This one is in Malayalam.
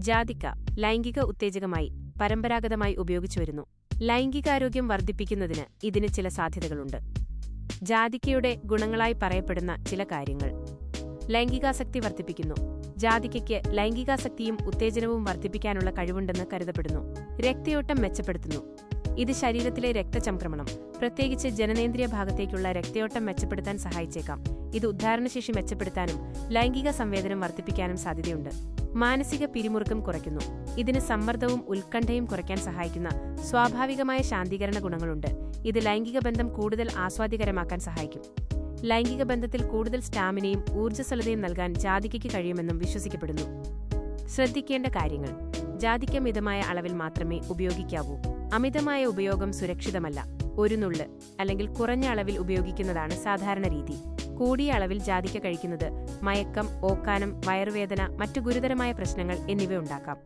ജാതിക്ക ലൈംഗിക ഉത്തേജകമായി പരമ്പരാഗതമായി ഉപയോഗിച്ചുവരുന്നു. ലൈംഗികാരോഗ്യം വർദ്ധിപ്പിക്കുന്നതിന് ഇതിന് ചില സാധ്യതകളുണ്ട്. ജാതിക്കയുടെ ഗുണങ്ങളായി പറയപ്പെടുന്ന ചില കാര്യങ്ങൾ: ലൈംഗികാസക്തി വർദ്ധിപ്പിക്കുന്നു. ജാതിക്കയ്ക്ക് ലൈംഗികാസക്തിയും ഉത്തേജനവും വർദ്ധിപ്പിക്കാനുള്ള കഴിവുണ്ടെന്ന് കരുതപ്പെടുന്നു. രക്തയോട്ടം മെച്ചപ്പെടുത്തുന്നു. ഇത് ശരീരത്തിലെ രക്തചംക്രമണം, പ്രത്യേകിച്ച് ജനനേന്ദ്രിയ ഭാഗത്തേക്കുള്ള രക്തയോട്ടം മെച്ചപ്പെടുത്താൻ സഹായിച്ചേക്കാം. ഇത് ഉദ്ധാരണശേഷി മെച്ചപ്പെടുത്താനും ലൈംഗിക സംവേദനം വർദ്ധിപ്പിക്കാനും സാധ്യതയുണ്ട്. മാനസിക പിരിമുറുക്കം കുറയ്ക്കുന്നു. ഇതിന് സമ്മർദ്ദവും ഉത്കണ്ഠയും കുറയ്ക്കാൻ സഹായിക്കുന്ന സ്വാഭാവികമായ ശാന്തീകരണ ഗുണങ്ങളുണ്ട്. ഇത് ലൈംഗിക ബന്ധം കൂടുതൽ ആസ്വാദ്യകരമാക്കാൻ സഹായിക്കും. ലൈംഗിക ബന്ധത്തിൽ കൂടുതൽ സ്റ്റാമിനയും ഊർജ്ജസ്വലതയും നൽകാൻ ജാതിക്കയ്ക്ക് കഴിയുമെന്നും വിശ്വസിക്കപ്പെടുന്നു. ശ്രദ്ധിക്കേണ്ട കാര്യങ്ങൾ: ജാതിക്ക മിതമായ അളവിൽ മാത്രമേ ഉപയോഗിക്കാവൂ. അമിതമായ ഉപയോഗം സുരക്ഷിതമല്ല. ഒരു നുള്ള് അല്ലെങ്കിൽ കുറഞ്ഞ അളവിൽ ഉപയോഗിക്കുന്നതാണ് സാധാരണ രീതി. കൂടിയ അളവിൽ ജാതിക്ക കഴിക്കുന്നത് മയക്കം, ഓക്കാനം, വയറുവേദന, മറ്റു ഗുരുതരമായ പ്രശ്നങ്ങൾ എന്നിവ ഉണ്ടാക്കാം.